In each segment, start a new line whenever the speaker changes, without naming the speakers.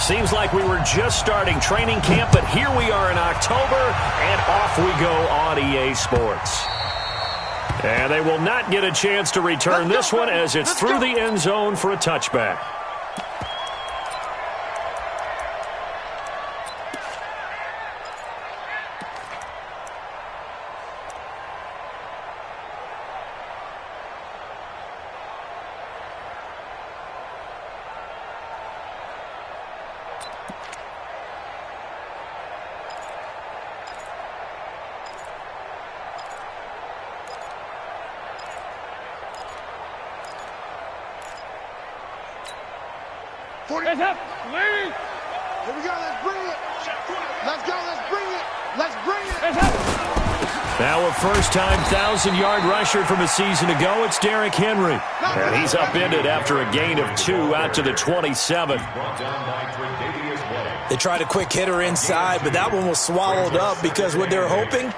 Seems like we were just starting training camp, but here we are in October, and off we go on EA Sports. And they will not get a chance to return this one as it's through the end zone for a touchback.
Heads up, ladies. Here we go, let's bring it. Let's go, let's bring it. Let's bring it. Heads up.
Now a first-time 1,000-yard rusher from a season ago, it's Derrick Henry. And he's upended after a gain of 2 out to the 27.
They tried a quick hitter inside, but that one was swallowed up because what they're hoping,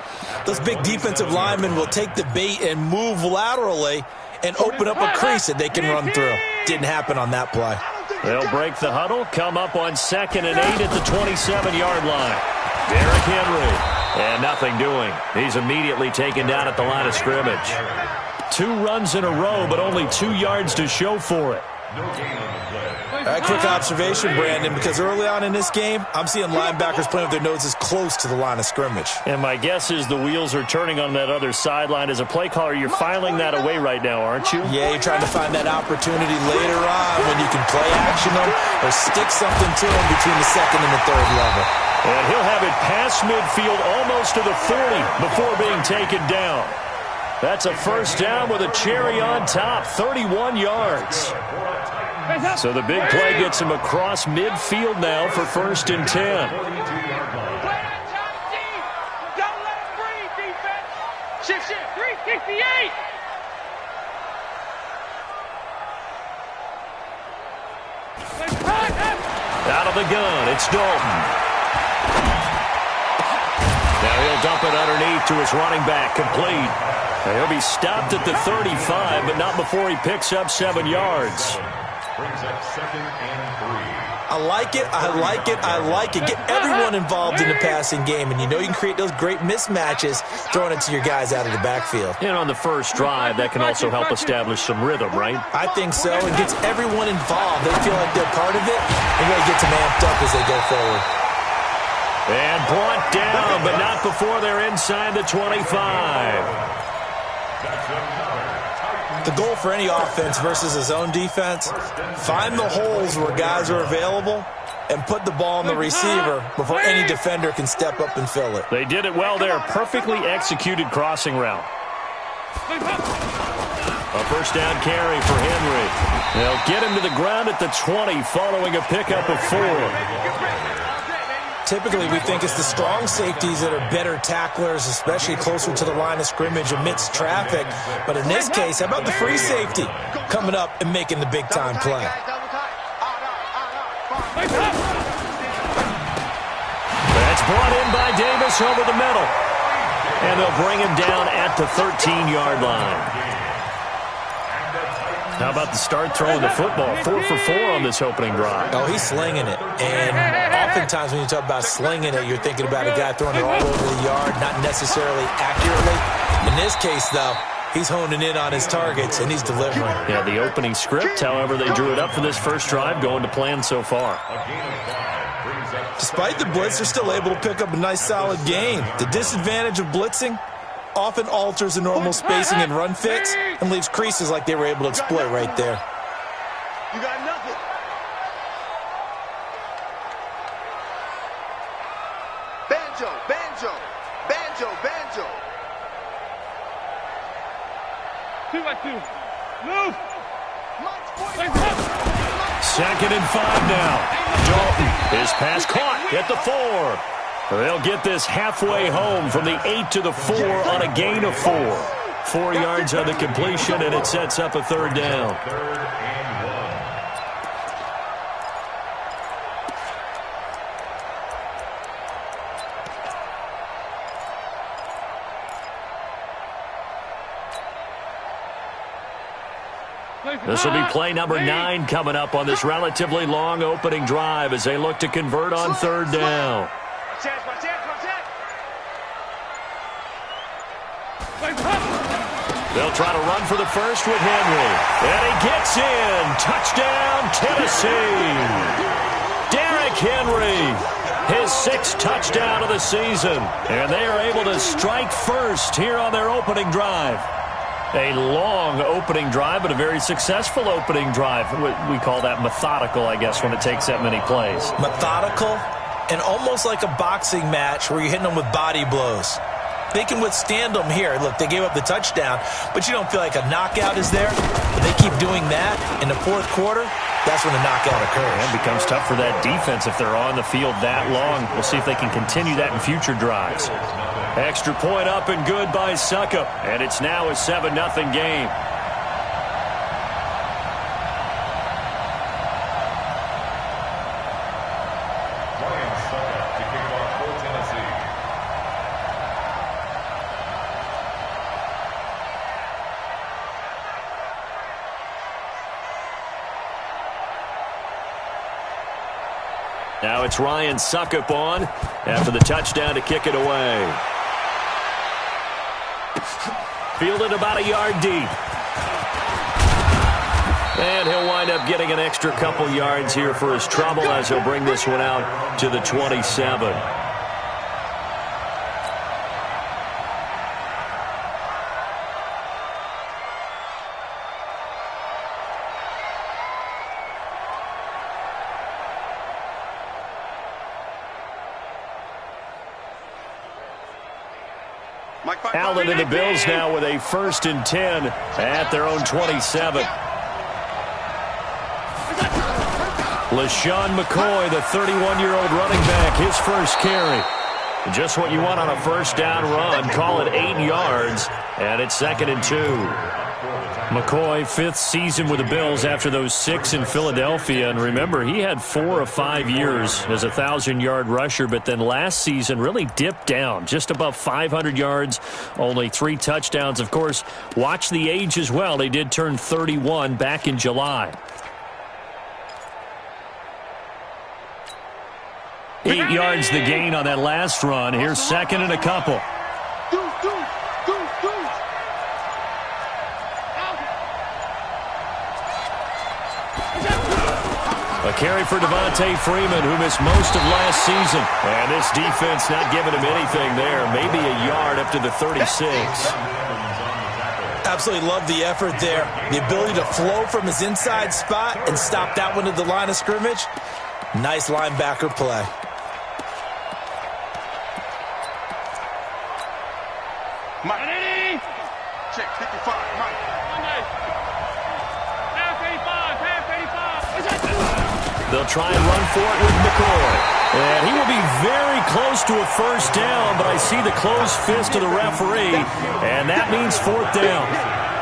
those big defensive linemen will take the bait and move laterally and open up a crease that they can run through. Didn't happen on that play.
They'll break the huddle, come up on 2nd and 8 at the 27-yard line. Derrick Henry, and nothing doing. He's immediately taken down at the line of scrimmage. 2 runs in a row, but only 2 yards to show for it.
Quick observation, Brandon, because early on in this game, I'm seeing linebackers playing with their noses close to the line of scrimmage.
And my guess is the wheels are turning on that other sideline. As a play caller, you're filing that away right now, aren't you?
Yeah, you're trying to find that opportunity later on when you can play action them or stick something to them between the 2nd and the 3rd level.
And he'll have it past midfield almost to the 40 before being taken down. That's a first down with a cherry on top, 31 yards. So the big play gets him across midfield now for 1st and 10.
Don't let him breathe, defense. Shift, 368.
Out of the gun, it's Dalton. Now he'll dump it underneath to his running back, complete. Now he'll be stopped at the 35, but not before he picks up 7 yards.
Brings up 2nd and 3.
I like it, I like it, I like it. Get everyone involved in the passing game, and you know you can create those great mismatches throwing it to your guys out of the backfield.
And on the first drive, that can also help establish some rhythm, right?
I think so. It gets everyone involved. They feel like they're part of it, and really gets them amped up as they go forward.
And brought down, but not before they're inside the 25.
The goal for any offense versus a zone defense, find the holes where guys are available and put the ball on the receiver before any defender can step up and fill it.
They did it well there. Perfectly executed crossing route. A first down carry for Henry. They'll get him to the ground at the 20 following a pickup of 4.
Typically, we think it's the strong safeties that are better tacklers, especially closer to the line of scrimmage amidst traffic. But in this case, how about the free safety coming up and making the big-time play?
That's brought in by Davis over the middle. And they'll bring him down at the 13-yard line. How about the start throwing the football? 4 for 4 on this opening drive.
Oh, he's slinging it. And oftentimes when you talk about slinging it, you're thinking about a guy throwing it all over the yard, not necessarily accurately. In this case, though, he's honing in on his targets, and he's delivering.
Yeah, the opening script, however, they drew it up for this first drive, going to plan so far.
Despite the blitz, they're still able to pick up a nice, solid gain. The disadvantage of blitzing often alters the normal spacing and run fits and leaves creases like they were able to exploit right there.
You got nothing. Banjo, banjo, banjo, banjo.
2-by-2. Move.
2nd and 5 now. Dalton, his pass caught at the 4. They'll get this halfway home from the 8 to the 4 on a gain of 4. 4 yards on the completion, and it sets up a 3rd down. This will be play number 9 coming up on this relatively long opening drive as they look to convert on third down. They'll try to run for the first with Henry. And he gets in. Touchdown, Tennessee. Derrick Henry, his 6th touchdown of the season. And they are able to strike first here on their opening drive. A long opening drive, but a very successful opening drive. We call that methodical, I guess, when it takes that many plays.
Methodical and almost like a boxing match where you're hitting them with body blows. They can withstand them here. Look, they gave up the touchdown, but you don't feel like a knockout is there. But they keep doing that in the fourth quarter. That's when the knockout occurs.
And it becomes tough for that defense if they're on the field that long. We'll see if they can continue that in future drives. Extra point up and good by Suckup. And it's now a 7-0 game.
Ryan Suckup to kick off for Tennessee.
Now it's Ryan Suckup on after the touchdown to kick it away. Fielded about a yard deep. And he'll wind up getting an extra couple yards here for his trouble as he'll bring this one out to the 27. Allen and the Bills now with a 1st and 10 at their own 27. LaShawn McCoy, the 31-year-old running back, his first carry. Just what you want on a first down run. Call it 8 yards, and it's 2nd and 2. McCoy, 5th season with the Bills after those 6 in Philadelphia. And remember, he had 4 of 5 years as a 1,000-yard rusher, but then last season really dipped down, just above 500 yards, only 3 touchdowns. Of course, watch the age as well. He did turn 31 back in July. 8 yards the gain on that last run. Here's 2nd and a couple. A carry for Devontae Freeman, who missed most of last season. And this defense not giving him anything there. Maybe a yard up to the 36.
Absolutely love the effort there. The ability to flow from his inside spot and stop that one at the line of scrimmage. Nice linebacker play.
Mike. Check 55, Mike.
They'll try and run for it with McCoy. And he will be very close to a first down, but I see the closed fist of the referee, and that means 4th down.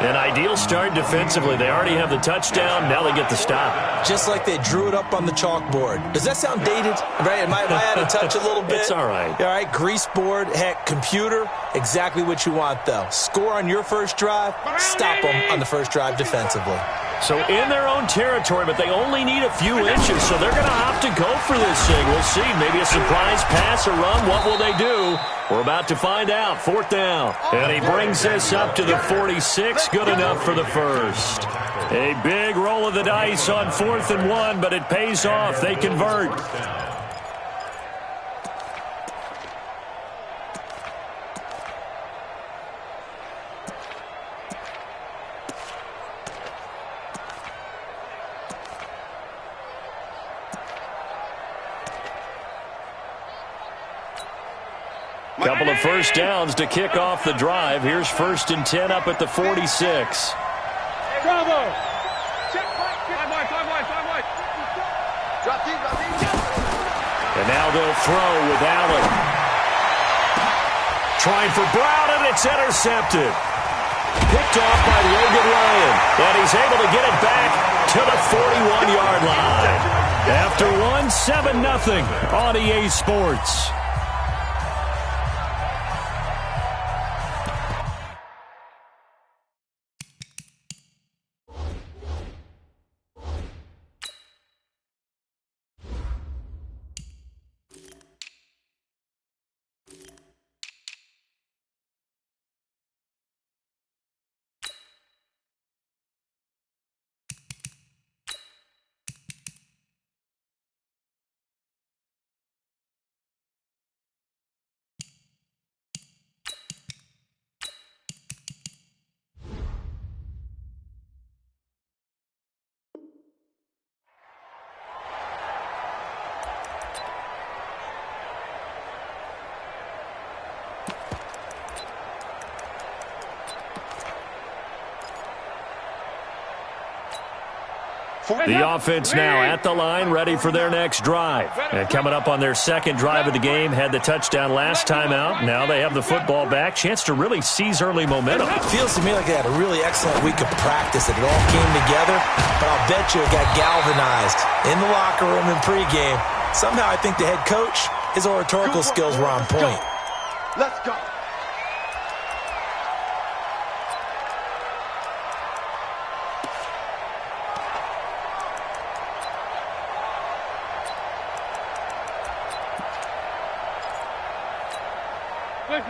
An ideal start defensively. They already have the touchdown. Now they get the stop.
Just like they drew it up on the chalkboard. Does that sound dated? Right? Am I out of touch a little bit?
It's all right.
All right, grease board, heck, computer, exactly what you want, though. Score on your first drive, stop them on the first drive defensively.
So in their own territory, but they only need a few inches, so they're going to have to go for this thing. We'll see. Maybe a surprise pass or run. What will they do? We're about to find out. 4th down. And he brings this up to the 46. Good enough for the first. A big roll of the dice on 4th and 1, but it pays off. They convert. Couple of first downs to kick off the drive. Here's 1st and 10 up at the 46.
Bravo!
And now they'll throw with Allen. Trying for Brown, and it's intercepted. Picked off by Logan Ryan. And he's able to get it back to the 41-yard line. After 7-0 on EA Sports. The offense now at the line, ready for their next drive. And coming up on their second drive of the game, had the touchdown last time out. Now they have the football back. Chance to really seize early momentum.
It feels to me like they had a really excellent week of practice. It all came together, but I'll bet you it got galvanized in the locker room in pregame. Somehow I think the head coach, his oratorical skills were on point.
Let's go.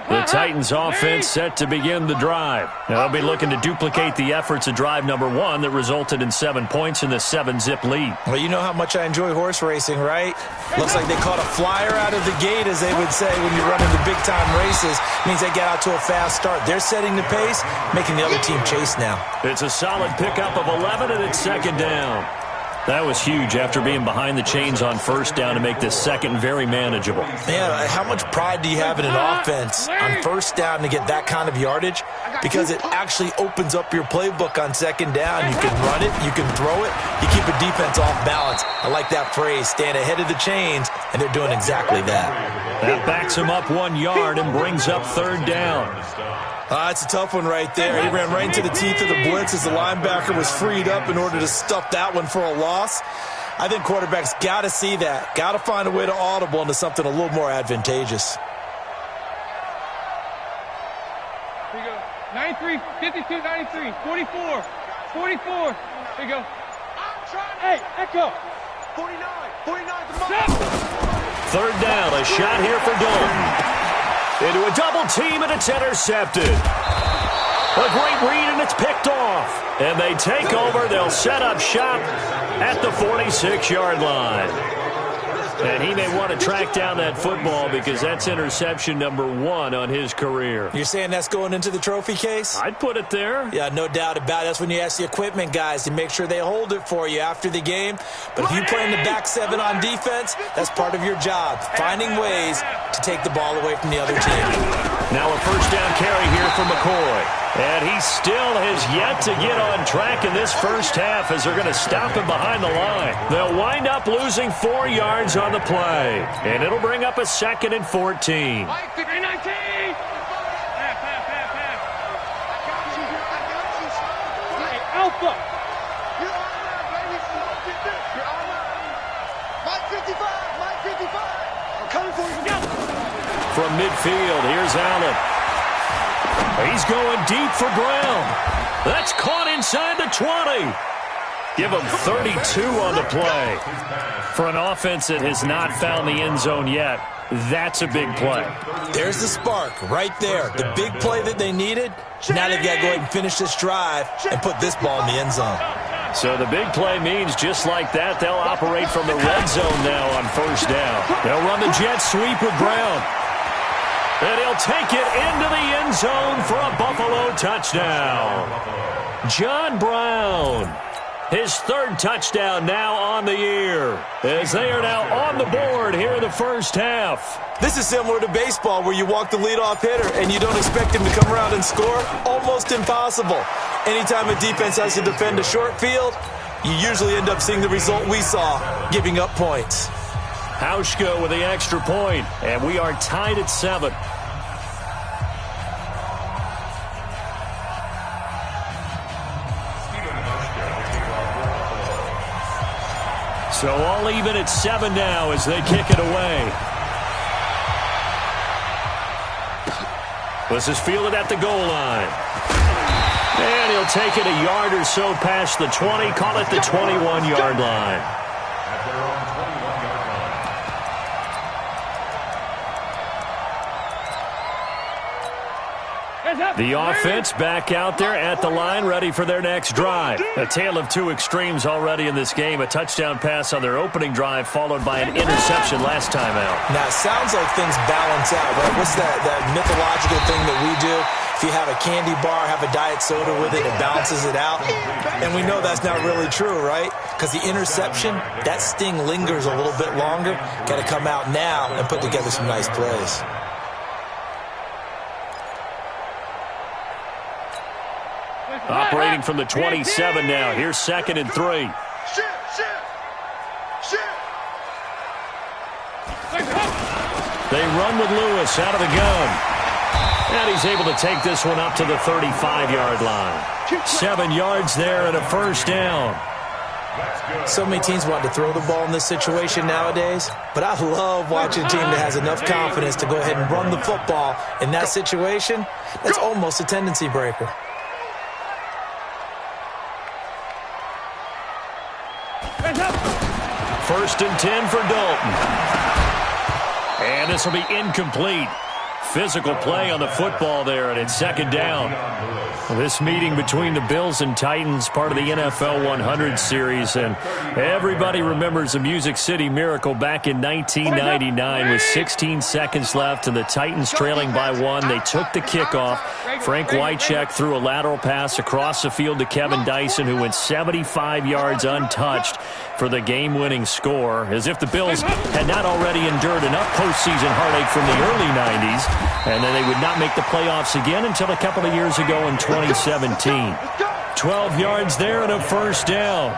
The Titans offense set to begin the drive. Now they'll be looking to duplicate the efforts of drive number 1 that resulted in 7 points in the 7-zip lead.
Well, you know how much I enjoy horse racing, right? Looks like they caught a flyer out of the gate, as they would say when you run into big-time races. Means they get out to a fast start. They're setting the pace, making the other team chase now.
It's a solid pickup of 11, and it's second down. That was huge after being behind the chains on first down to make this second very manageable.
Man, how much pride do you have in an offense on first down to get that kind of yardage? Because it actually opens up your playbook on second down. You can run it, you can throw it, you keep a defense off balance. I like that phrase, stand ahead of the chains, and they're doing exactly that.
That backs him up 1 yard and brings up third down.
That's a tough one right there. He ran right into the teeth of the blitz as the linebacker was freed up in order to stuff that one for a loss. I think quarterbacks got to see that. Got to find a way to audible into something a little more advantageous.
Here you go. 93, 52, 93, 44, 44. Here you go. Hey, echo.
49, 49 the mark.
Third down, a shot here for Dalton. Into a double team, and it's intercepted. A great read, and it's picked off. And they take over. They'll set up shop at the 46-yard line. And he may want to track down that football because that's interception number 1 on his career.
You're saying that's going into the trophy case?
I'd put it there.
Yeah, no doubt about it. That's when you ask the equipment guys to make sure they hold it for you after the game. But if you play in the back 7 on defense, that's part of your job, finding ways to take the ball away from the other team.
Now a first down carry here for McCoy. And he still has yet to get on track in this first half as they're going to stop him behind the line. They'll wind up losing 4 yards on the play. And it'll bring up a 2nd and 14.
Mike, 19. Half. Alpha.
You're on that, baby. You're on that. Mike 55. Mike 55. I'm coming for you.
From midfield, here's Allen. He's going deep for Brown. That's caught inside the 20. Give him 32 on the play. For an offense that has not found the end zone yet, that's a big play.
There's the spark right there. The big play that they needed. Now they've got to go ahead and finish this drive and put this ball in the end zone.
So the big play means just like that, they'll operate from the red zone now on first down. They'll run the jet sweep with Brown. And he'll take it into the end zone for a Buffalo touchdown. John Brown, his 3rd touchdown now on the year, as they are now on the board here in the first half.
This is similar to baseball where you walk the leadoff hitter and you don't expect him to come around and score. Almost impossible. Anytime a defense has to defend a short field, you usually end up seeing the result we saw, giving up points.
Hauschka with the extra point, and we are tied at 7. So all even at 7 now as they kick it away. This is fielded at the goal line. And he'll take it a yard or so past the 20, call it the 21-yard line. The offense back out there at the line, ready for their next drive. A tale of 2 extremes already in this game. A touchdown pass on their opening drive, followed by an interception last time out.
Now, it sounds like things balance out, right? What's that mythological thing that we do? If you have a candy bar, have a diet soda with it, it balances it out. And we know that's not really true, right? Because the interception, that sting lingers a little bit longer. Got to come out now and put together some nice plays.
Operating from the 27 now. Here's 2nd and 3. They run with Lewis out of the gun. And he's able to take this one up to the 35-yard line. 7 yards there and a first down.
So many teams want to throw the ball in this situation nowadays, but I love watching a team that has enough confidence to go ahead and run the football in that situation. That's almost a tendency breaker.
First and 10 for Dalton. And this will be incomplete. Physical play on the football there, and it's second down. This meeting between the Bills and Titans, part of the NFL 100 series, and everybody remembers the Music City Miracle back in 1999 with 16 seconds left and the Titans trailing by 1. They took the kickoff. Frank Wycheck threw a lateral pass across the field to Kevin Dyson, who went 75 yards untouched for the game-winning score, as if the Bills had not already endured enough postseason heartache from the early 90s, and then they would not make the playoffs again until a couple of years ago in 2017. 12 yards there and a first down.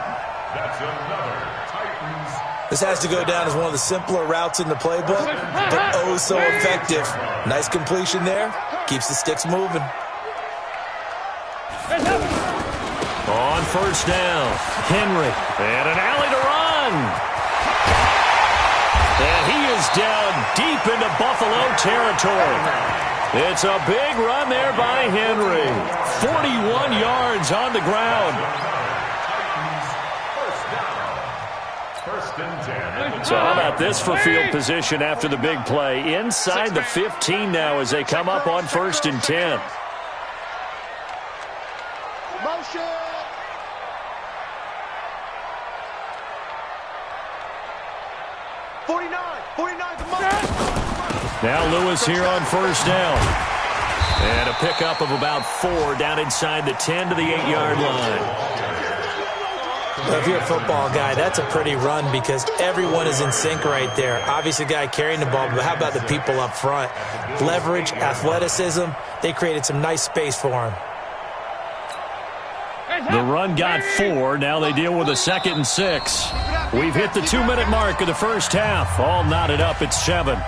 This has to go down as one of the simpler routes in the playbook, but oh so effective. Nice completion there. Keeps the sticks moving.
On first down, Henry, and an alley to run. And he is down deep into Buffalo territory. It's a big run there by Henry. 41 yards on the ground. So how about this for field position after the big play? Inside the 15 now as they come up on first and 10.
Motion.
Now Lewis here on first down. And a pickup of about 4 down inside the 10 to the 8-yard line.
Well, if you're a football guy, that's a pretty run because everyone is in sync right there. Obviously, the guy carrying the ball, but how about the people up front? Leverage, athleticism, they created some nice space for him.
The run got 4. Now they deal with a 2nd and 6. We've hit the 2-minute mark of the first half. All knotted up at 7.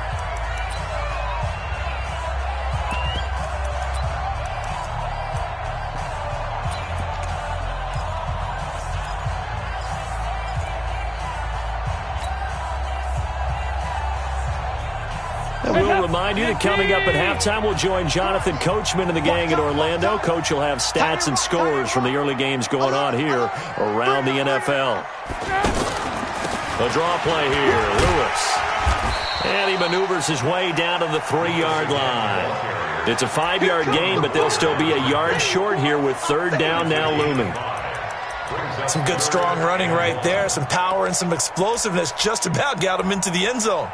We'll remind you that coming up at halftime, we'll join Jonathan Coachman and the gang in Orlando. Coach will have stats and scores from the early games going on here around the NFL. A draw play here, Lewis. And he maneuvers his way down to the 3-yard line. It's a 5-yard gain, but they'll still be a yard short here with third down now looming.
Some good, strong running right there. Some power and some explosiveness just about got him into the end zone.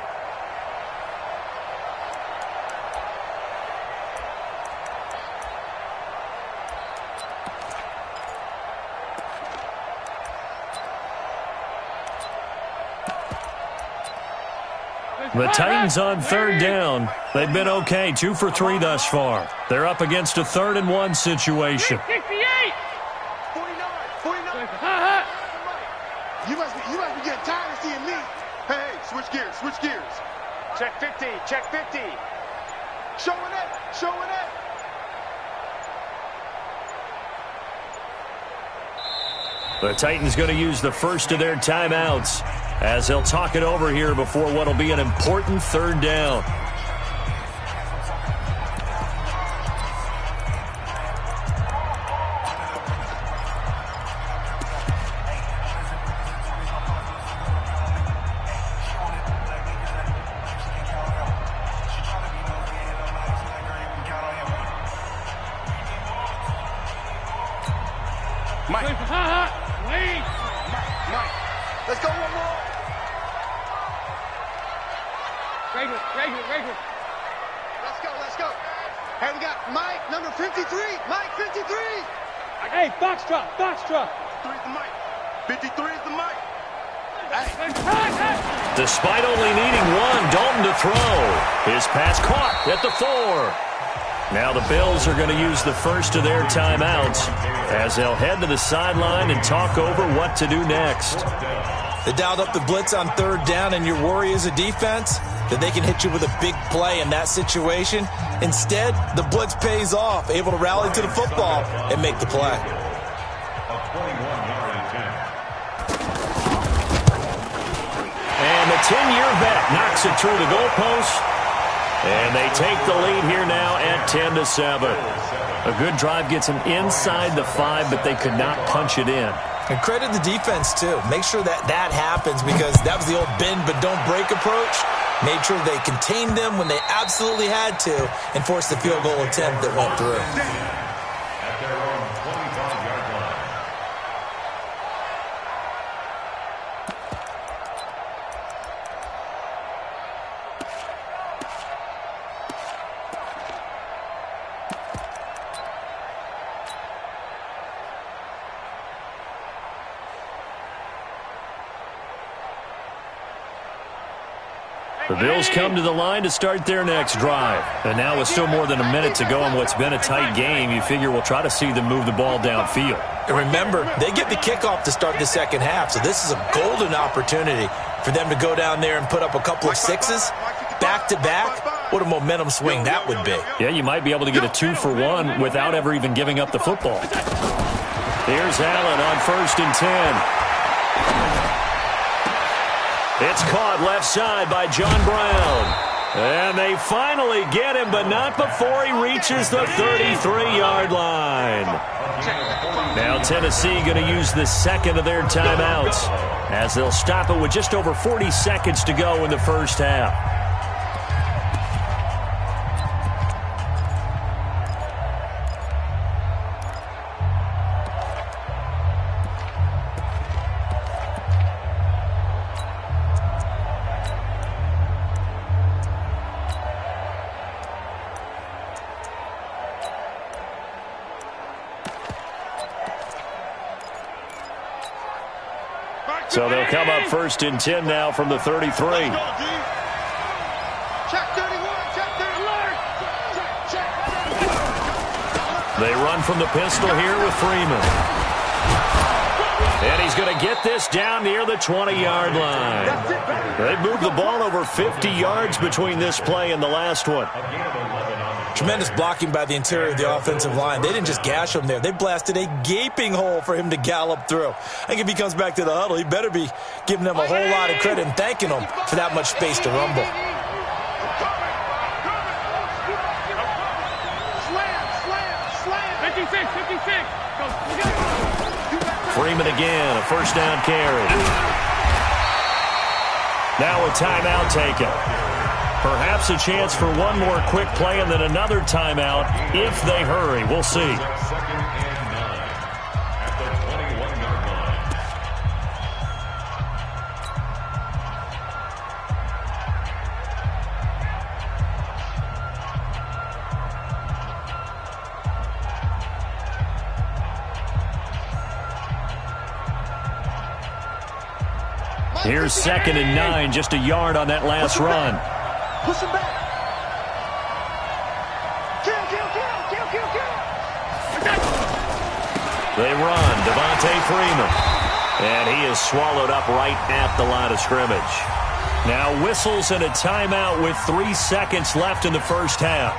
The Titans on third down. They've been okay, 2 for 3 thus far. They're up against a 3rd and 1 situation.
68. 49. You must be getting tired of seeing me. Hey, switch gears. Check 50. Showing it.
The Titans going to use the first of their timeouts as they'll talk it over here before what will be an important third down.
Mike. Let's go one more. Regular. Let's go. Hey, we got Mike, number 53. Mike, 53.
Hey, box drop.
53 is the Mike. 53 is the Mike.
Despite only needing 1, Dalton to throw. His pass caught at the 4. Now the Bills are going to use the first of their timeouts as they'll head to the sideline and talk over what to do next.
They dialed up the blitz on third down, and your worry as a defense that they can hit you with a big play in that situation. Instead, the blitz pays off, able to rally to the football and make the play.
And the 10-year vet knocks it through the goalpost. And they take the lead here now at 10-7. A good drive gets them inside the 5, but they could not punch it in.
And credit the defense, too. Make sure that happens, because that was the old bend but don't break approach. Made sure they contained them when they absolutely had to and forced the field goal attempt that went through.
At their own 25-yard line.
The Bills come to the line to start their next drive. And now with still more than a minute to go in what's been a tight game, you figure we'll try to see them move the ball downfield.
And remember, they get the kickoff to start the second half, so this is a golden opportunity for them to go down there and put up a couple of sixes back-to-back. What a momentum swing that would be.
Yeah, you might be able to get a 2-for-1 without ever even giving up the football. Here's Allen on 1st and 10. It's caught left side by John Brown. And they finally get him, but not before he reaches the 33-yard line. Now Tennessee going to use the second of their timeouts as they'll stop it with just over 40 seconds to go in the first half. So they'll come up 1st and 10 now from the 33.
Check 31, check 31.
They run from the pistol here with Freeman. And he's going to get this down near the 20-yard line. They moved the ball over 50 yards between this play and the last one.
Tremendous blocking by the interior of the offensive line. They didn't just gash him there. They blasted a gaping hole for him to gallop through. I think if he comes back to the huddle, he better be giving them a whole lot of credit and thanking them for that much space to rumble.
Slam.
56.
Freeman again, a first down carry. Now a timeout taken. Perhaps a chance for one more quick play and then another timeout if they hurry. We'll see.
2nd and 9 at the 21-yard line.
Here's 2nd and 9, just a yard on that last run.
Push him back. Kill.
They run. Devontae Freeman. And he is swallowed up right at the line of scrimmage. Now whistles and a timeout with 3 seconds left in the first half.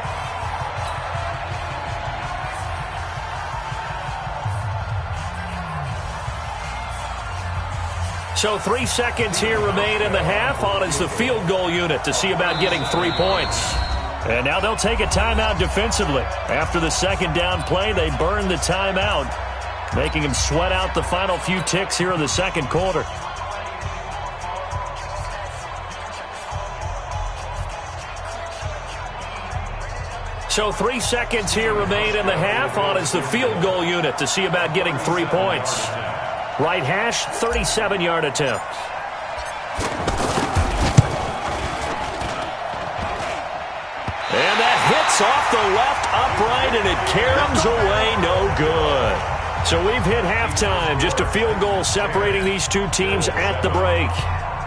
So 3 seconds here remain in the half. On is the field goal unit to see about getting 3 points. And now they'll take a timeout defensively. After the second down play, they burn the timeout, making them sweat out the final few ticks here in the second quarter. So 3 seconds here remain in the half. On is the field goal unit to see about getting 3 points. Right hash, 37-yard attempt. And that hits off the left upright, and it caroms away, no good. So we've hit halftime, just a field goal separating these two teams at the break.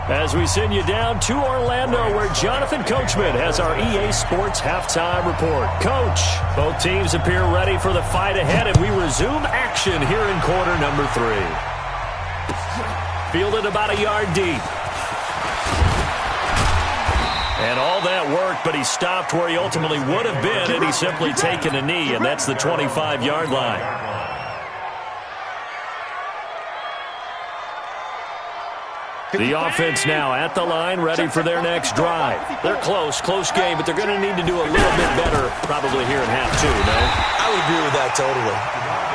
As we send you down to Orlando, where Jonathan Coachman has our EA Sports halftime report. Coach, both teams appear ready for the fight ahead, and we resume action here in quarter number 3. Fielded about a yard deep. And all that worked, but he stopped where he ultimately would have been, and he's simply taken a knee, and that's the 25-yard line. The offense now at the line, ready for their next drive. They're close game, but they're going to need to do a little bit better probably here in half 2, no?
I would agree with that totally.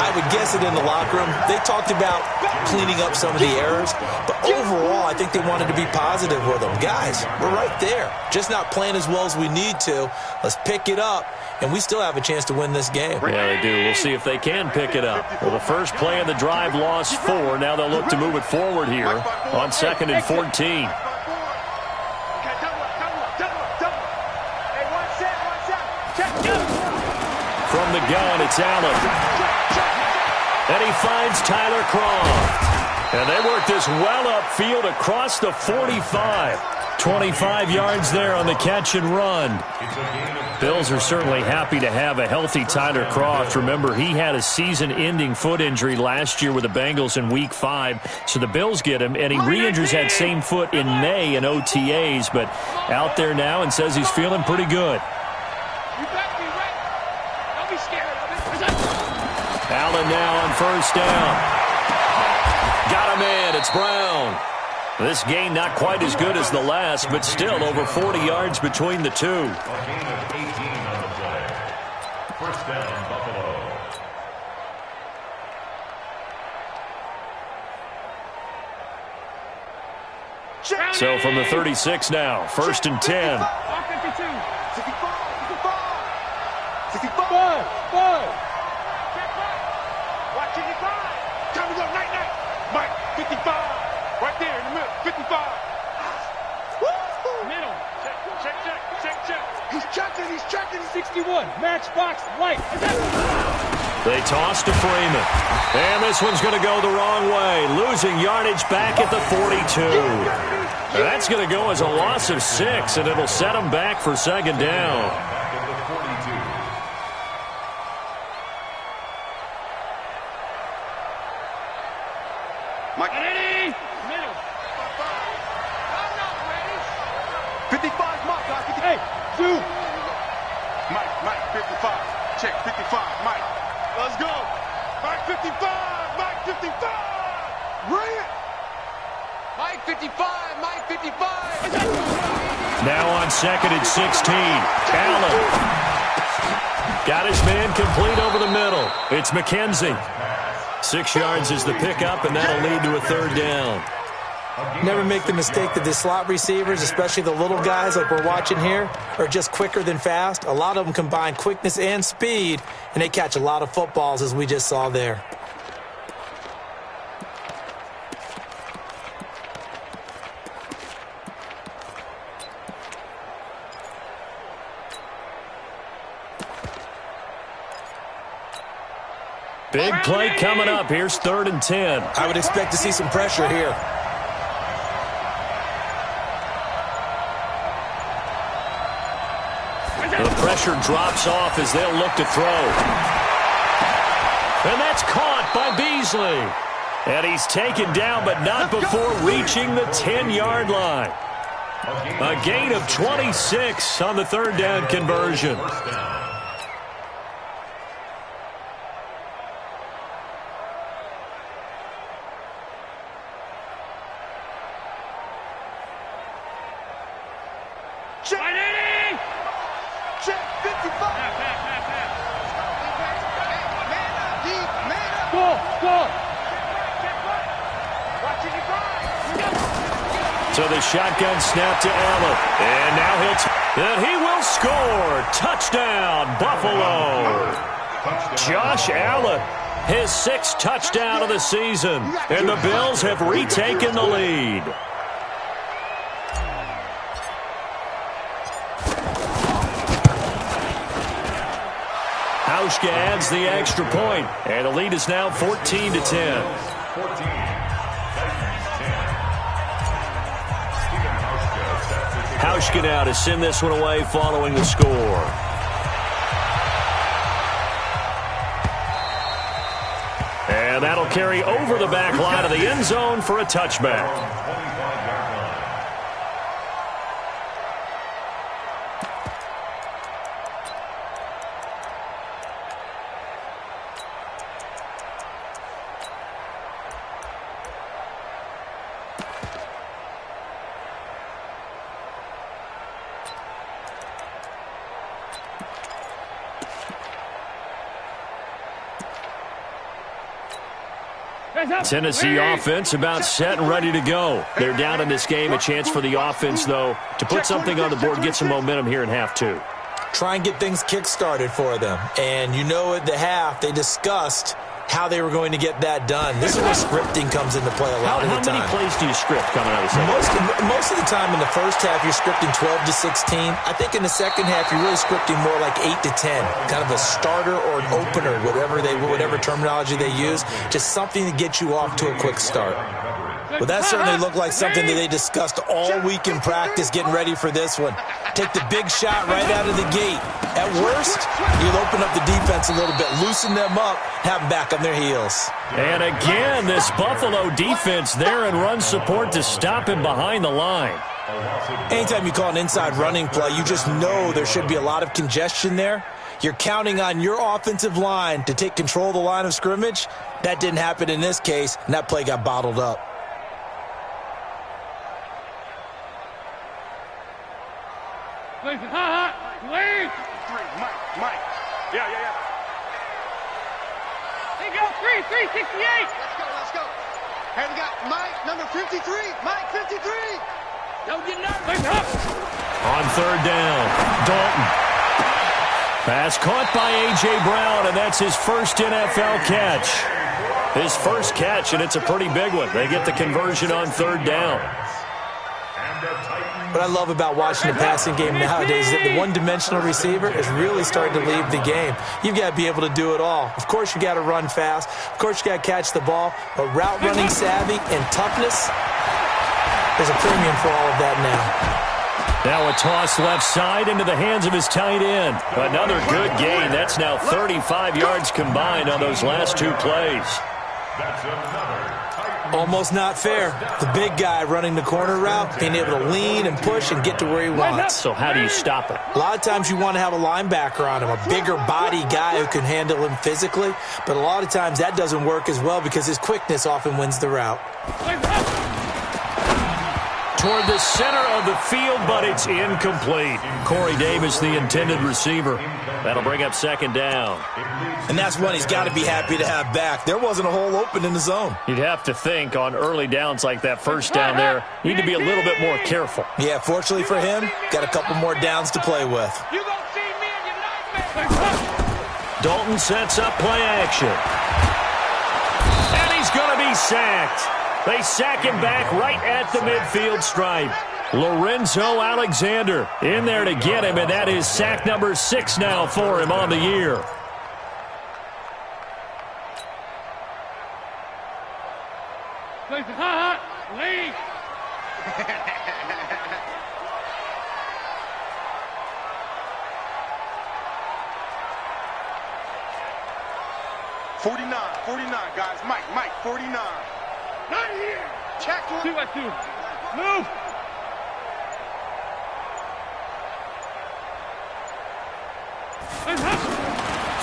I would guess it in the locker room. They talked about cleaning up some of the errors, but overall, I think they wanted to be positive with them. Guys, we're right there. Just not playing as well as we need to. Let's pick it up, and we still have a chance to win this game.
Yeah, they do. We'll see if they can pick it up. Well, the first play of the drive lost 4. Now they'll look to move it forward here on 2nd and 14. From the gun, it's Allen. And he finds Tyler Croft. And they work this well upfield across the 45. 25 yards there on the catch and run. Bills are certainly happy to have a healthy Tyler Croft. Remember, he had a season-ending foot injury last year with the Bengals in Week 5. So the Bills get him, and he re-injures that same foot in May in OTAs. But out there now and says he's feeling pretty good. Allen now on first down. Got him in. It's Brown. This gain not quite as good as the last, but still over 40 yards between the two.
A gain of 18 on the play. First down, Buffalo.
So from the 36 now, 1st and 10.
65. Watching it fly. Time to go night. Mike, 55. Right there in the middle. 55.
Middle. Check.
He's checking.
61. Matchbox light.
They toss to Freeman. And this one's going to go the wrong way. Losing yardage back at the 42. That's going to go as a loss of 6, and it'll set them back for 2nd down.
Mike.
Ready? Middle.
55, Mike.
Hey, 2.
Mike, 55. Check, 55, Mike. Let's go. Mike, 55. Mike, 55. Bring it. Mike, 55. Mike, 55.
Now on 2nd and 16. Allen. Got his man complete over the middle. It's McKenzie. 6 yards is the pickup, and that'll lead to a 3rd down.
Never make the mistake that the slot receivers, especially the little guys like we're watching here, are just quicker than fast. A lot of them combine quickness and speed, and they catch a lot of footballs, as we just saw there.
Big play coming up. Here's 3rd and 10.
I would expect to see some pressure here.
The pressure drops off as they'll look to throw. And that's caught by Beasley. And he's taken down, but not before reaching the 10-yard line. A gain of 26 on the 3rd down conversion. So the shotgun snap to Allen. And now he will score. Touchdown, Buffalo. Josh Allen, his 6th touchdown of the season. And the Bills have retaken the lead. Hauschka adds the extra point, and the lead is now 14-10. Hauschka now to send this one away following the score. And that'll carry over the back line of the end zone for a touchback. Tennessee offense about set and ready to go. They're down in this game. A chance for the offense, though, to put something on the board, get some momentum here in half two.
Try and get things kick-started for them. And you know at the half, they discussed how they were going to get that done. This is where scripting comes into play a lot of the time.
How many plays do you script coming out of the second?
Most of the time in the first half, you're scripting 12 to 16. I think in the second half, you're really scripting more like 8 to 10. Kind of a starter or an opener, whatever terminology they use. Just something to get you off to a quick start. Well, that certainly looked like something that they discussed all week in practice, getting ready for this one. Take the big shot right out of the gate. At worst, you'll open up the defense a little bit, loosen them up, have them back on their heels.
And again, this Buffalo defense there in run support to stop him behind the line.
Anytime you call an inside running play, you just know there should be a lot of congestion there. You're counting on your offensive line to take control of the line of scrimmage. That didn't happen in this case, and that play got bottled up.
Wait.
Mike. Yeah.
Hey, go, 368.
Let's go. Hey, we got Mike, number 53. Mike, 53.
Don't get nervous.
On third down, Dalton. Pass caught by A.J. Brown, and that's his first NFL catch. His first catch, and it's a pretty big one. They get the conversion on third down.
What I love about watching the passing game nowadays is that the one-dimensional receiver is really starting to leave the game. You've got to be able to do it all. Of course, you got to run fast. Of course, you got to catch the ball. But route running savvy and toughness, there's a premium for all of that now.
Now a toss left side into the hands of his tight end. Another good gain. That's now 35 yards combined on those last two plays.
That's another.
Almost not fair. The big guy running the corner route, being able to lean and push and get to where he wants.
So how do you stop it?
A lot of times you want to have a linebacker on him, a bigger body guy who can handle him physically. But a lot of times that doesn't work as well because his quickness often wins the route.
Toward the center of the field, but it's incomplete. Corey Davis, the intended receiver. That'll bring up second down.
And that's one he's got to be happy to have back. There wasn't a hole open in the zone.
You'd have to think on early downs like that first down there, need to be a little bit more careful.
Yeah, fortunately for him, got a couple more downs to play with.
You gonna see me in your nightmare.
Dalton sets up play action. And he's going to be sacked. They sack him back right at the midfield stripe. Lorenzo Alexander in there to get him, and that is sack number 6 now for him on the year.
Leave.
49, guys. Mike, 49.
Not here.
Check one.
2 by 2. Move.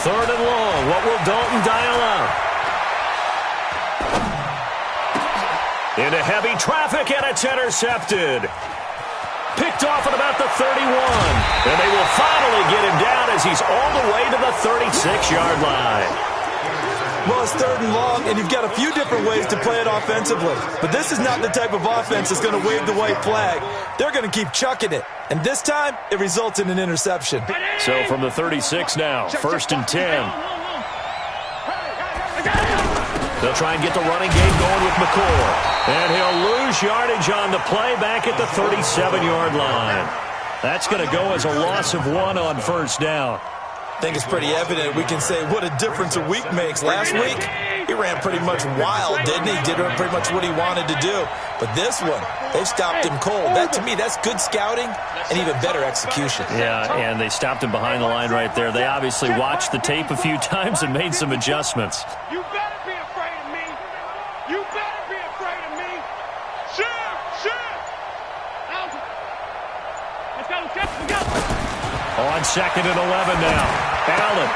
Third and long. What will Dalton dial up? Into heavy traffic, and it's intercepted. Picked off at about the 31. And they will finally get him down as he's all the way to the 36-yard line.
Well, it's third and long, and you've got a few different ways to play it offensively. But this is not the type of offense that's going to wave the white flag. They're going to keep chucking it. And this time, it results in an interception.
So from the 36 now, first and 10. They'll try and get the running game going with McCord. And he'll lose yardage on the play back at the 37-yard line. That's going to go as a loss of 1 on first down.
I think it's pretty evident we can say what a difference a week makes. Last week, He ran pretty much wild, didn't he? Did pretty much what he wanted to do. But this one, they've stopped him cold. That, to me, that's good scouting and even better execution.
Yeah, and they stopped him behind the line right there. They obviously watched the tape a few times and made some adjustments.
You better be afraid of me. You better be afraid of me. Shoot! Let's go.
On 2nd and 11 now. Allen,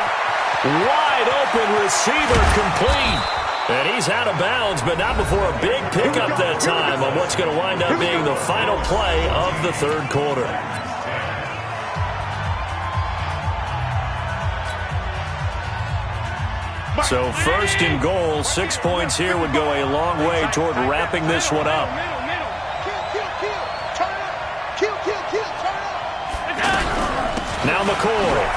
wide open receiver, complete. And he's out of bounds, but not before a big pickup that time on what's going to wind up being the final play of the third quarter. So 1st and goal, 6 points here would go a long way toward wrapping this one up. Now McCoy.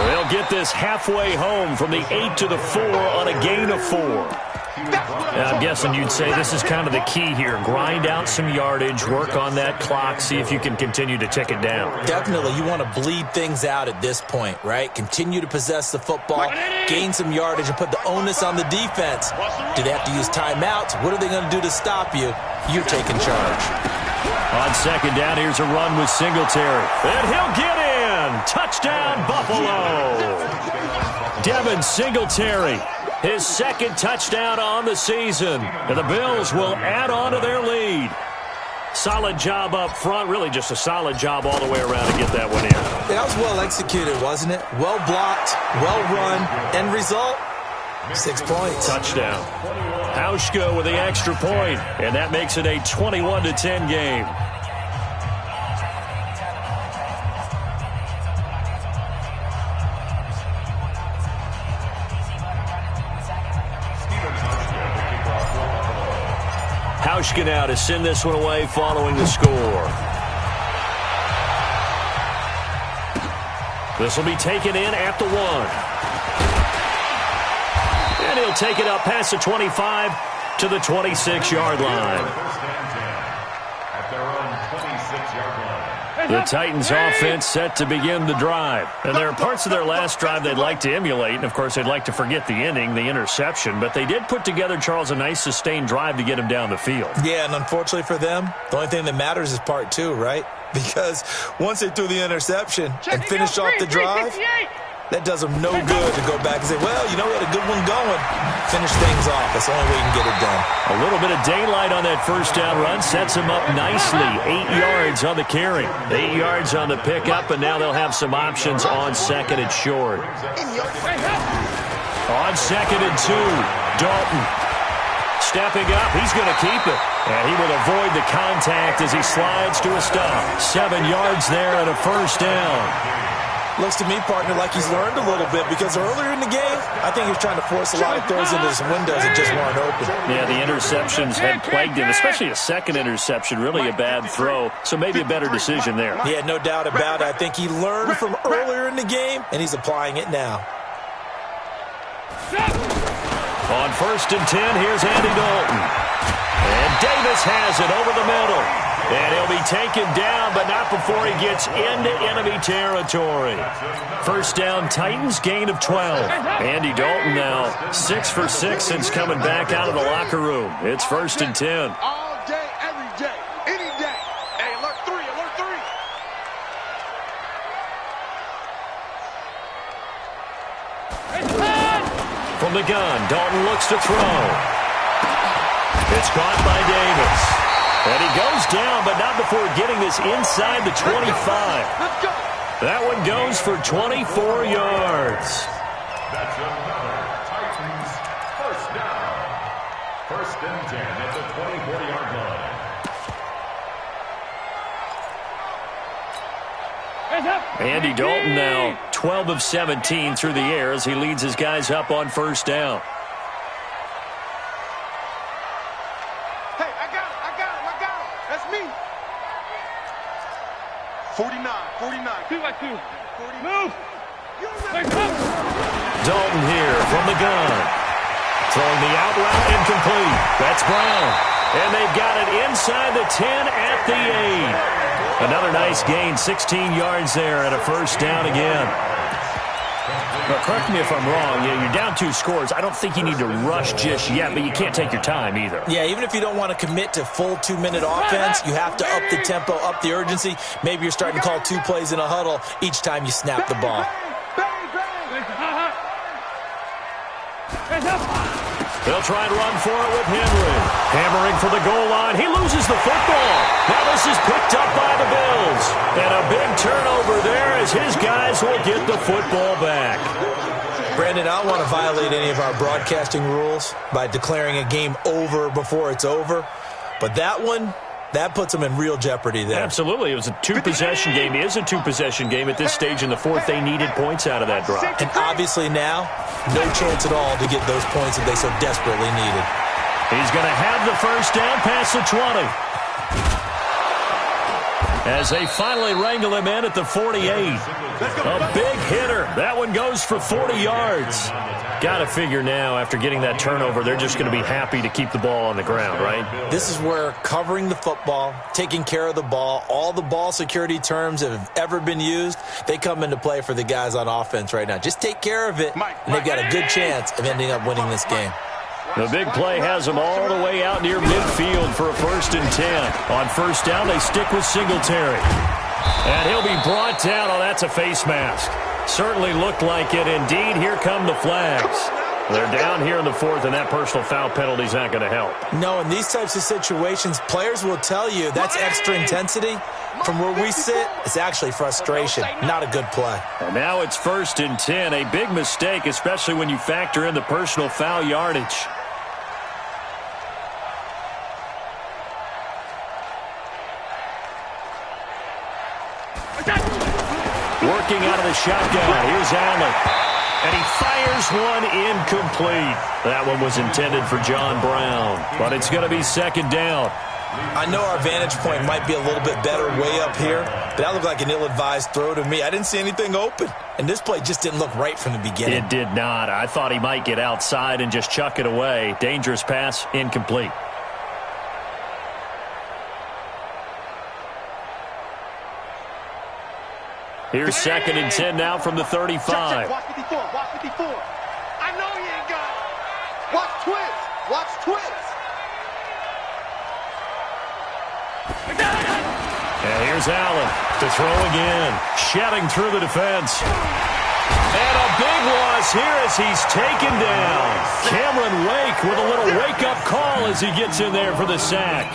They'll get this halfway home from the 8 to the 4 on a gain of 4. Now, I'm guessing you'd say this is kind of the key here. Grind out some yardage, work on that clock, see if you can continue to tick it down.
Definitely. You want to bleed things out at this point, right? Continue to possess the football, gain some yardage, and put the onus on the defense. Do they have to use timeouts? What are they going to do to stop you? You're taking charge.
On 2nd down, here's a run with Singletary. And he'll get in. Touchdown, Buffalo. Devin Singletary, his 2nd touchdown on the season. And the Bills will add on to their lead. Solid job up front. Really just a solid job all the way around to get that one in.
That was well executed, wasn't it? Well blocked, well run. End result, 6 points.
Touchdown. Hauschka with the extra point, and that makes it a 21-10 game. Hauschka now to send this one away following the score. This will be taken in at the 1. And he'll take it up past the 25 to the 26-yard line. The Titans offense set to begin the drive. And there are parts of their last drive they'd like to emulate. And, of course, they'd like to forget the ending, the interception. But they did put together, Charles, a nice sustained drive to get him down the field.
Yeah, and unfortunately for them, the only thing that matters is part 2, right? Because once they threw the interception and finished off the drive, that does them no good to go back and say, well, you know, we had a good one going. Finish things off. That's the only way you can get it done.
A little bit of daylight on that first down run sets them up nicely. 8 yards on the carry. 8 yards on the pickup, and now they'll have some options on 2nd and short. On 2nd and 2, Dalton stepping up. He's going to keep it. And he will avoid the contact as he slides to a stop. 7 yards there and a first down.
Looks to me, partner, like he's learned a little bit because earlier in the game, I think he was trying to force a lot of throws into his windows that just weren't open.
Yeah, the interceptions had plagued him, especially a 2nd interception, really a bad throw, so maybe a better decision there.
Yeah, no doubt about it. I think he learned from earlier in the game, and he's applying it now.
On 1st and 10, here's Andy Dalton. And Davis has it over the middle. And he'll be taken down, but not before he gets into enemy territory. First down, Titans, gain of 12. Andy Dalton now 6 for 6 since coming back out of the locker room. It's 1st and 10.
All day, every day, any day. Hey, alert 3, alert
3.
From the gun, Dalton looks to throw. It's caught by Davis. And he goes down, but not before getting this inside the 25. That one goes for 24 yards.
That's another Titans first down. 1st and 10 at the 24-yard line.
Andy Dalton now 12 of 17 through the air as he leads his guys up on 1st down.
49.
2 by 2. Move.
Dalton here from the gun. Throwing the out route incomplete. That's Brown. And they've got it inside the 10 at the 8. Another nice gain, 16 yards there and a first down again. Well, correct me if I'm wrong. Yeah, you're down 2 scores. I don't think you need to rush just yet, but you can't take your time either.
Yeah, even if you don't want to commit to full 2-minute offense, you have to up the tempo, up the urgency. Maybe you're starting to call 2 plays in a huddle each time you snap the ball.
They'll try and run for it with Henry. Hammering for the goal line. He loses the football. Now this is picked up by the Bills. And a big turnover there as his guys will get the football back.
Brandon, I don't want to violate any of our broadcasting rules by declaring a game over before it's over. But that one, that puts them in real jeopardy there.
Absolutely. It was a 2-possession game. It is a 2-possession game at this stage in the fourth. They needed points out of that drive.
And obviously now, no chance at all to get those points that they so desperately needed.
He's going to have the first down past the 20. As they finally wrangle him in at the 48. A big hitter. That one goes for 40 yards. Got to figure now, after getting that turnover, they're just going to be happy to keep the ball on the ground, right?
This is where covering the football, taking care of the ball, all the ball security terms that have ever been used, they come into play for the guys on offense right now. Just take care of it, and they've got a good chance of ending up winning this game.
The big play has them all the way out near midfield for a 1st and 10. On first down, they stick with Singletary. And he'll be brought down. Oh, that's a face mask. Certainly looked like it. Indeed, here come the flags. They're down here in the 4th, and that personal foul penalty is not going to help.
No, in these types of situations, players will tell you that's extra intensity. From where we sit, it's actually frustration, not a good play.
And now it's 1st and 10. A big mistake, especially when you factor in the personal foul yardage. Working out of the shotgun. Here's Allen. And he fires one incomplete. That one was intended for John Brown. But it's going to be 2nd down.
I know our vantage point might be a little bit better way up here, but that looked like an ill-advised throw to me. I didn't see anything open, and this play just didn't look right from the beginning.
It did not. I thought he might get outside and just chuck it away. Dangerous pass, incomplete. Here's 2nd and 10 now from the 35.
Watch 54. Watch 54. I know he ain't got it. Watch twist. Watch twist.
And here's Allen to throw again. Shedding through the defense. And a big loss here as he's taken down. Cameron Wake with a little wake-up call as he gets in there for the sack.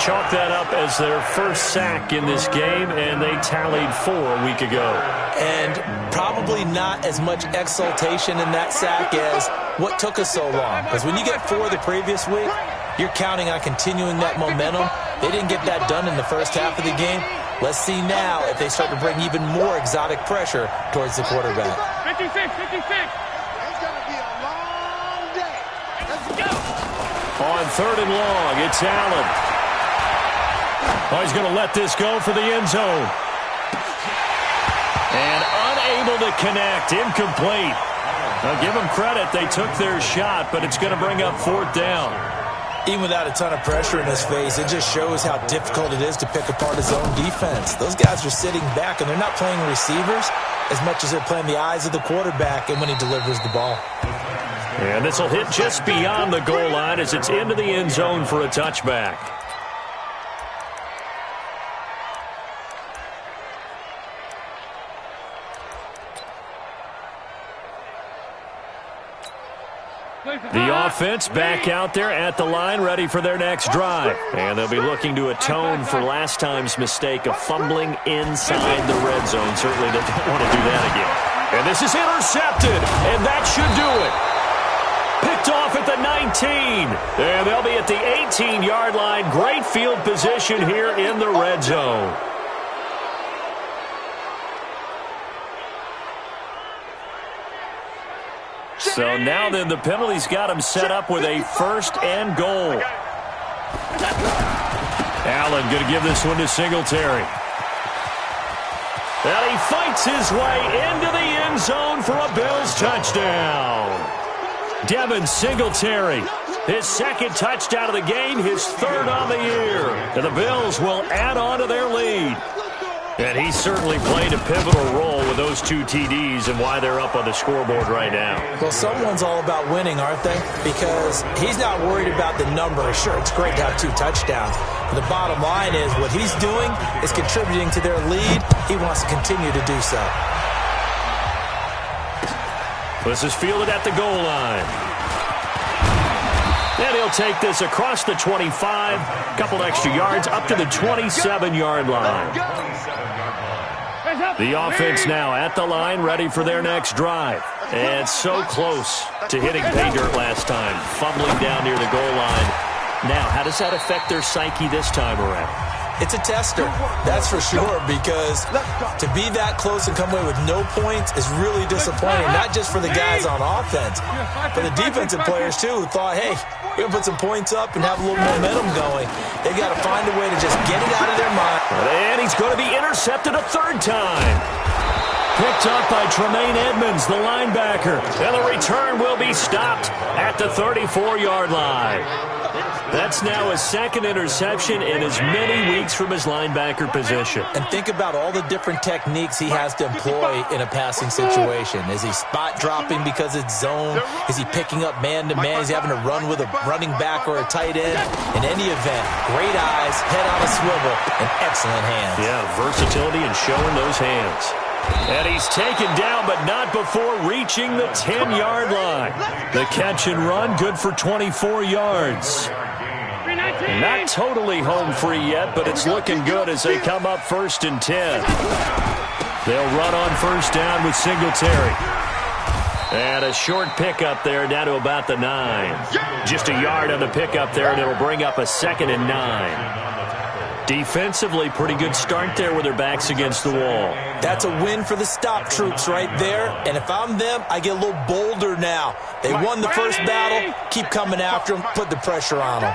Chalk that up as their first sack in this game, and they tallied 4 a week ago.
And probably not as much exultation in that sack as what took us so long. Because when you get 4 the previous week, you're counting on continuing that momentum. They didn't get that done in the first half of the game. Let's see now if they start to bring even more exotic pressure towards the quarterback.
56, 56.
It's going to be a long day. Let's go.
On 3rd and long, it's Allen. Oh, he's going to let this go for the end zone. And unable to connect, incomplete. Now give them credit, they took their shot, but it's going to bring up 4th down.
Even without a ton of pressure in his face, it just shows how difficult it is to pick apart his own defense. Those guys are sitting back, and they're not playing receivers as much as they're playing the eyes of the quarterback and when he delivers the ball.
And this will hit just beyond the goal line as it's into the end zone for a touchback. The offense back out there at the line, ready for their next drive. And they'll be looking to atone for last time's mistake of fumbling inside the red zone. Certainly they don't want to do that again. And this is intercepted, and that should do it. Picked off at the 19. And they'll be at the 18-yard line. Great field position here in the red zone. So now then the penalty's got him set up with a 1st and goal. Allen going to give this one to Singletary. And he fights his way into the end zone for a Bills touchdown. Devin Singletary, his 2nd touchdown of the game, his 3rd on the year. And the Bills will add on to their lead. And he certainly played a pivotal role with those 2 TDs and why they're up on the scoreboard right now.
Well, someone's all about winning, aren't they? Because he's not worried about the number. Sure, it's great to have 2 touchdowns. But the bottom line is what he's doing is contributing to their lead. He wants to continue to do so.
This is fielded at the goal line. And he'll take this across the 25, couple extra yards up to the 27-yard line. The offense now at the line, ready for their next drive. And so close to hitting pay dirt last time, fumbling down near the goal line. Now, how does that affect their psyche this time around?
It's a tester, that's for sure, because to be that close and come away with no points is really disappointing, not just for the guys on offense, but the defensive players, too, who thought, hey, we're going to put some points up and have a little momentum going. They've got to find a way to just get it out of their mind.
And he's going to be intercepted a 3rd time. Picked up by Tremaine Edmonds, the linebacker. And the return will be stopped at the 34-yard line. That's now his 2nd interception in as many weeks from his linebacker position.
And think about all the different techniques he has to employ in a passing situation. Is he spot dropping because it's zone? Is he picking up man-to-man? Is he having to run with a running back or a tight end? In any event, great eyes, head on a swivel, and excellent hands.
Yeah, versatility and showing those hands. And he's taken down, but not before reaching the 10-yard line. The catch and run, good for 24 yards. Not totally home free yet, but it's looking good as they come up 1st and 10. They'll run on 1st down with Singletary. And a short pickup there down to about the 9. Just a yard on the pickup there, and it'll bring up a 2nd and 9. Defensively, pretty good start there with their backs against the wall.
That's a win for the stop troops right there. And if I'm them, I get a little bolder now. They won the first battle. Keep coming after them. Put the pressure on them.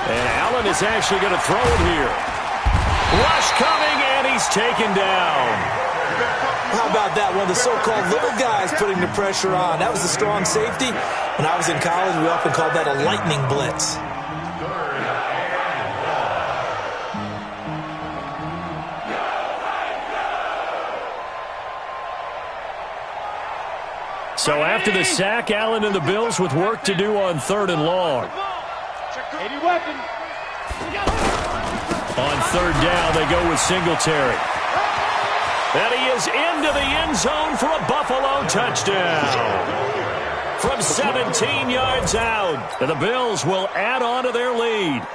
And Allen is actually going to throw it here. Rush coming, and he's taken down.
How about that? One of the so-called little guys putting the pressure on. That was a strong safety. When I was in college, we often called that a lightning blitz.
So after the sack, Allen and the Bills with work to do on 3rd and long. On 3rd down, they go with Singletary. And he is into the end zone for a Buffalo touchdown. From 17 yards out, and the Bills will add on to their lead.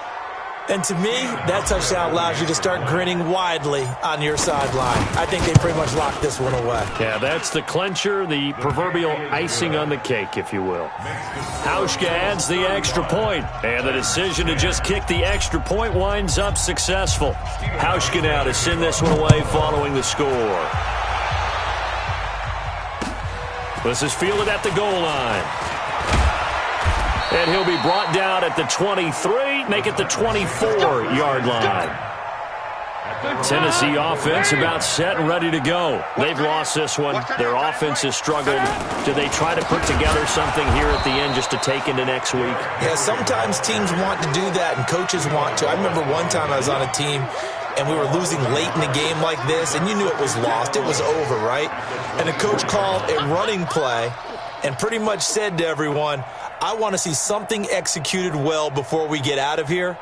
And to me, that touchdown allows you to start grinning widely on your sideline. I think they pretty much locked this one away.
Yeah, that's the clincher, the proverbial icing on the cake, if you will. Hauschka adds the extra point, and the decision to just kick the extra point winds up successful. Hauschka now to send this one away following the score. This is fielded at the goal line. And he'll be brought down at the 23, make it the 24-yard line. Tennessee offense about set and ready to go. They've lost this one. Their offense has struggled. Do they try to put together something here at the end just to take into next week?
Yeah, sometimes teams want to do that and coaches want to. I remember one time I was on a team and we were losing late in the game like this, and you knew it was lost. It was over, right? And the coach called a running play and pretty much said to everyone, I want to see something executed well before we get out of here.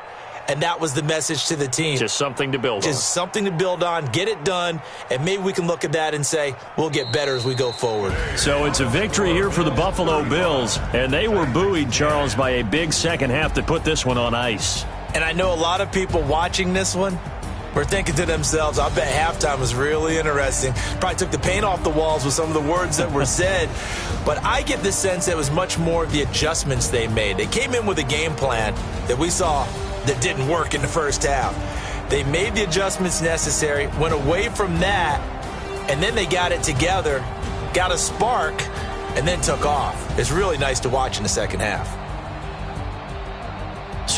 And that was the message to the team.
Just something to build on.
Just something to build on, get it done, and maybe we can look at that and say, we'll get better as we go forward.
So it's a victory here for the Buffalo Bills, and they were buoyed, Charles, by a big second half to put this one on ice.
And I know a lot of people watching this one were thinking to themselves, I bet halftime was really interesting. Probably took the paint off the walls with some of the words that were said. But I get the sense that it was much more of the adjustments they made. They came in with a game plan that we saw that didn't work in the first half. They made the adjustments necessary, went away from that, and then they got it together, got a spark, and then took off. It's really nice to watch in the second half.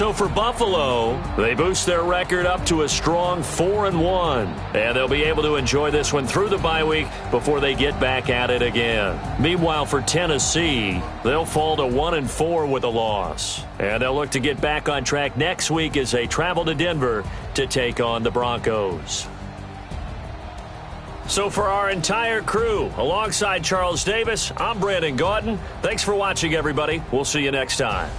So for Buffalo, they boost their record up to a strong 4-1. And they'll be able to enjoy this one through the bye week before they get back at it again. Meanwhile, for Tennessee, they'll fall to 1-4 with a loss. And they'll look to get back on track next week as they travel to Denver to take on the Broncos. So for our entire crew, alongside Charles Davis, I'm Brandon Gaudin. Thanks for watching, everybody. We'll see you next time.